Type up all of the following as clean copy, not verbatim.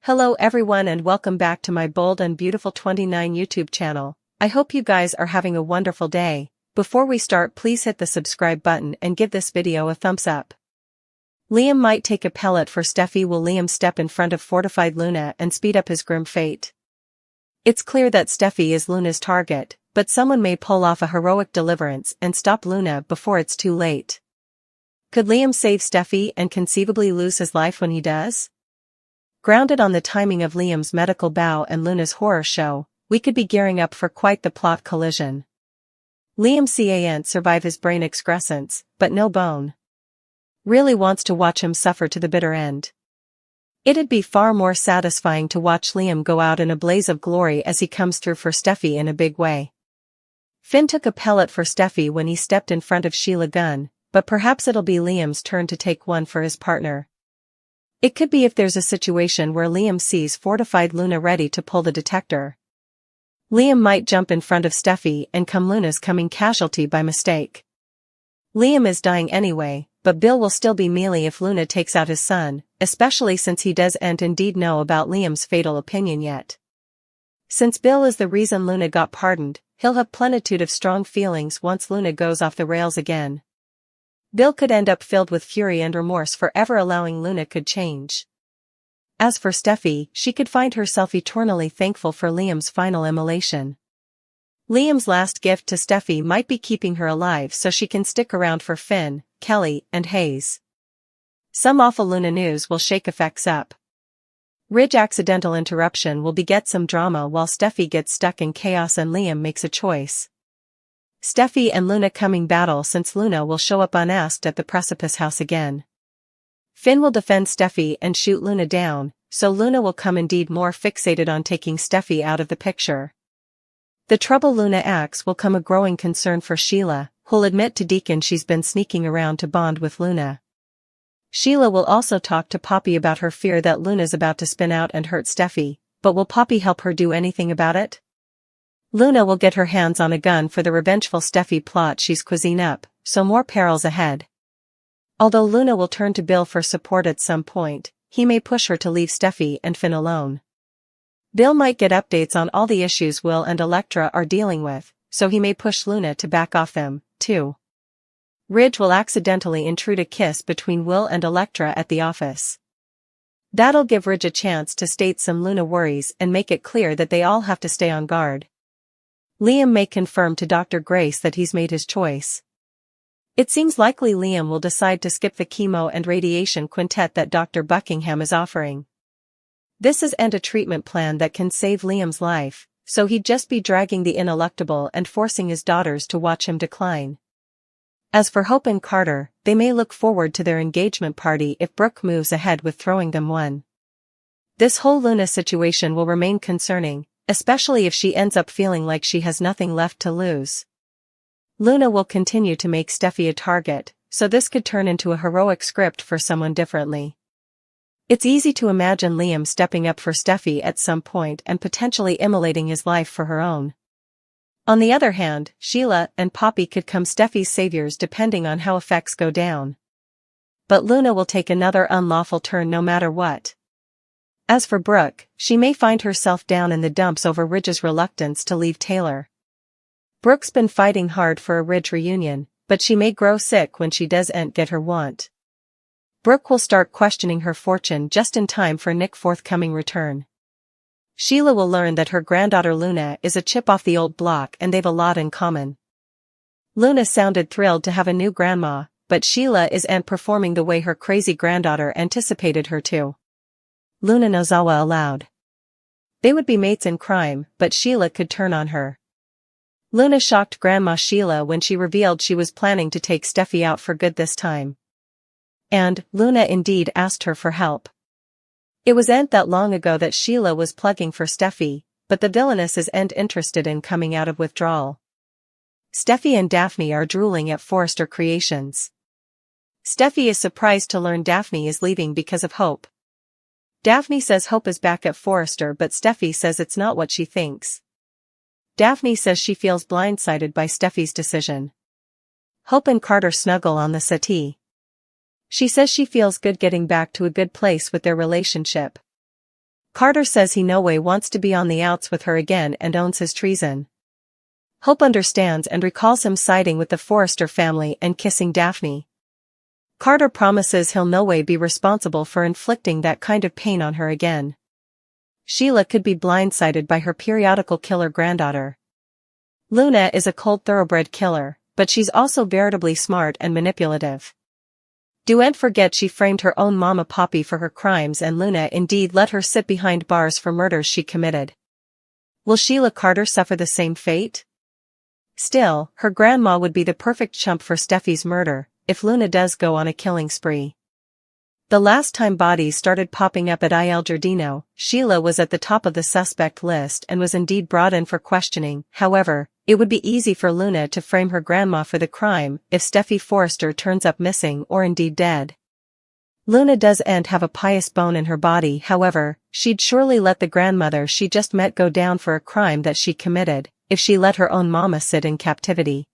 Hello everyone and welcome back to my Bold and Beautiful 29 YouTube channel. I hope you guys are having a wonderful day. Before we start, please hit the subscribe button and give this video a thumbs up. Liam might take a pellet for Steffi. Will Liam step in front of fortified Luna and speed up his grim fate? It's clear that Steffi is Luna's target, but someone may pull off a heroic deliverance and stop Luna before it's too late. Could Liam save Steffi and conceivably lose his life when he does? Grounded on the timing of Liam's medical bow and Luna's horror show, we could be gearing up for quite the plot collision. Liam can't survive his brain excrescence, but no bone. Really wants to watch him suffer to the bitter end. It'd be far more satisfying to watch Liam go out in a blaze of glory as he comes through for Steffi in a big way. Finn took a pellet for Steffi when he stepped in front of Sheila Gunn, but perhaps it'll be Liam's turn to take one for his partner. It could be if there's a situation where Liam sees fortified Luna ready to pull the detector. Liam might jump in front of Steffi and come Luna's coming casualty by mistake. Liam is dying anyway, but Bill will still be mealy if Luna takes out his son, especially since he doesn't indeed know about Liam's fatal opinion yet. Since Bill is the reason Luna got pardoned, he'll have plenitude of strong feelings once Luna goes off the rails again. Bill could end up filled with fury and remorse for ever allowing Luna could change. As for Steffi, she could find herself eternally thankful for Liam's final immolation. Liam's last gift to Steffi might be keeping her alive so she can stick around for Finn, Kelly, and Hayes. Some awful Luna news will shake effects up. Ridge accidental interruption will beget some drama while Steffi gets stuck in chaos and Liam makes a choice. Steffi and Luna coming battle since Luna will show up unasked at the precipice house again. Finn will defend Steffi and shoot Luna down, so Luna will come indeed more fixated on taking Steffi out of the picture. The trouble Luna acts will come a growing concern for Sheila, who'll admit to Deacon she's been sneaking around to bond with Luna. Sheila will also talk to Poppy about her fear that Luna's about to spin out and hurt Steffi, but will Poppy help her do anything about it? Luna will get her hands on a gun for the revengeful Steffi plot she's quizzing up, so more perils ahead. Although Luna will turn to Bill for support at some point, he may push her to leave Steffi and Finn alone. Bill might get updates on all the issues Will and Elektra are dealing with, so he may push Luna to back off them, too. Ridge will accidentally intrude a kiss between Will and Elektra at the office. That'll give Ridge a chance to state some Luna worries and make it clear that they all have to stay on guard. Liam may confirm to Dr. Grace that he's made his choice. It seems likely Liam will decide to skip the chemo and radiation quintet that Dr. Buckingham is offering. This isn't a treatment plan that can save Liam's life, so he'd just be dragging the ineluctable and forcing his daughters to watch him decline. As for Hope and Carter, they may look forward to their engagement party if Brooke moves ahead with throwing them one. This whole Luna situation will remain concerning, especially if she ends up feeling like she has nothing left to lose. Luna will continue to make Steffi a target, so this could turn into a heroic script for someone differently. It's easy to imagine Liam stepping up for Steffi at some point and potentially immolating his life for her own. On the other hand, Sheila and Poppy could come Steffi's saviors depending on how effects go down. But Luna will take another unlawful turn no matter what. As for Brooke, she may find herself down in the dumps over Ridge's reluctance to leave Taylor. Brooke's been fighting hard for a Ridge reunion, but she may grow sick when she doesn't get her want. Brooke will start questioning her fortune just in time for Nick's forthcoming return. Sheila will learn that her granddaughter Luna is a chip off the old block and they've a lot in common. Luna sounded thrilled to have a new grandma, but Sheila isn't performing the way her crazy granddaughter anticipated her to. Luna Nozawa aloud. They would be mates in crime, but Sheila could turn on her. Luna shocked Grandma Sheila when she revealed she was planning to take Steffi out for good this time. And, Luna indeed asked her for help. It wasn't that long ago that Sheila was plugging for Steffi, but the villainess isn't interested in coming out of withdrawal. Steffi and Daphne are drooling at Forrester Creations. Steffi is surprised to learn Daphne is leaving because of Hope. Daphne says Hope is back at Forrester, but Steffi says it's not what she thinks. Daphne says she feels blindsided by Steffi's decision. Hope and Carter snuggle on the settee. She says she feels good getting back to a good place with their relationship. Carter says he no way wants to be on the outs with her again and owns his treason. Hope understands and recalls him siding with the Forrester family and kissing Daphne. Carter promises he'll no way be responsible for inflicting that kind of pain on her again. Sheila could be blindsided by her periodical killer granddaughter. Luna is a cold thoroughbred killer, but she's also veritably smart and manipulative. Don't forget she framed her own mama Poppy for her crimes, and Luna indeed let her sit behind bars for murders she committed. Will Sheila Carter suffer the same fate? Still, her grandma would be the perfect chump for Steffi's murder, if Luna does go on a killing spree. The last time bodies started popping up at Il Giardino, Sheila was at the top of the suspect list and was indeed brought in for questioning. However, it would be easy for Luna to frame her grandma for the crime if Steffi Forrester turns up missing or indeed dead. Luna doesn't have a pious bone in her body, however, she'd surely let the grandmother she just met go down for a crime that she committed, if she let her own mama sit in captivity.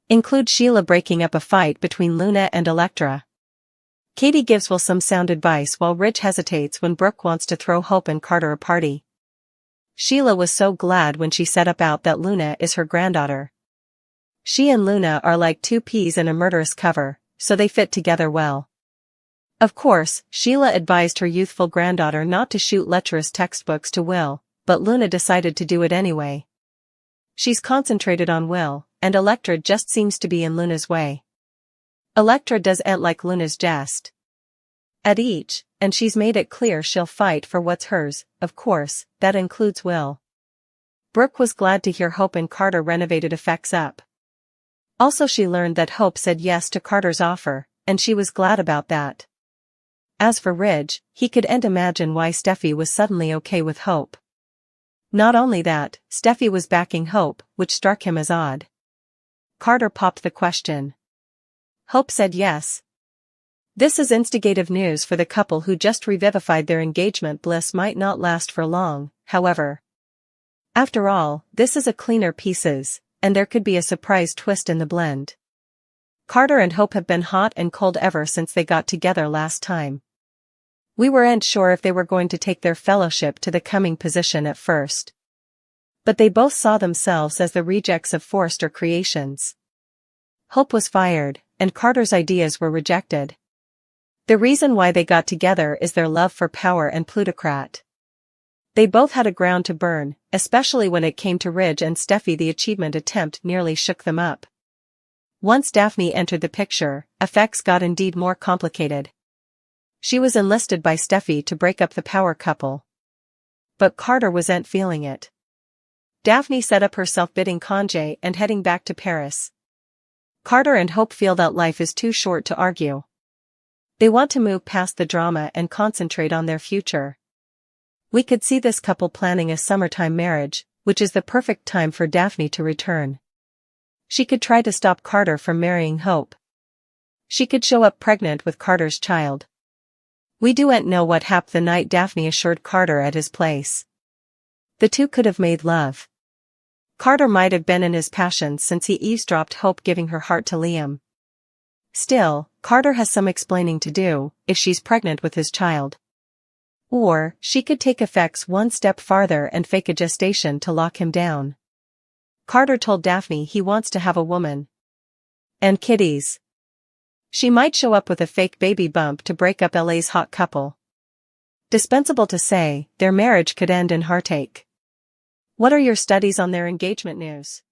Include Sheila breaking up a fight between Luna and Electra. Katie gives Will some sound advice while Rich hesitates when Brooke wants to throw Hope and Carter a party. Sheila was so glad when she set about that Luna is her granddaughter. She and Luna are like two peas in a murderous cover, so they fit together well. Of course, Sheila advised her youthful granddaughter not to shoot lecherous textbooks to Will, but Luna decided to do it anyway. She's concentrated on Will, and Electra just seems to be in Luna's way. Electra doesn't like Luna's jest at each, and she's made it clear she'll fight for what's hers. Of course, that includes Will. Brooke was glad to hear Hope and Carter renovated effects up. Also, she learned that Hope said yes to Carter's offer, and she was glad about that. As for Ridge, he couldn't imagine why Steffi was suddenly okay with Hope. Not only that, Steffi was backing Hope, which struck him as odd. Carter popped the question. Hope said yes. This is instigative news for the couple who just revivified their engagement. Bliss might not last for long, however. After all, this is a cleaner pieces, and there could be a surprise twist in the blend. Carter and Hope have been hot and cold ever since they got together last time. We weren't sure if they were going to take their fellowship to the coming position at first. But they both saw themselves as the rejects of Forrester creations. Hope was fired, and Carter's ideas were rejected. The reason why they got together is their love for power and plutocrat. They both had a ground to burn, especially when it came to Ridge and Steffi. The achievement attempt nearly shook them up. Once Daphne entered the picture, effects got indeed more complicated. She was enlisted by Steffi to break up the power couple. But Carter wasn't feeling it. Daphne set up herself bidding congé and heading back to Paris. Carter and Hope feel that life is too short to argue. They want to move past the drama and concentrate on their future. We could see this couple planning a summertime marriage, which is the perfect time for Daphne to return. She could try to stop Carter from marrying Hope. She could show up pregnant with Carter's child. We don't know what happened the night Daphne assured Carter at his place. The two could have made love. Carter might have been in his passion since he eavesdropped Hope giving her heart to Liam. Still, Carter has some explaining to do, if she's pregnant with his child. Or, she could take effects one step farther and fake a gestation to lock him down. Carter told Daphne he wants to have a woman. And kitties. She might show up with a fake baby bump to break up LA's hot couple. Dispensable to say, their marriage could end in heartache. What are your studies on their engagement news?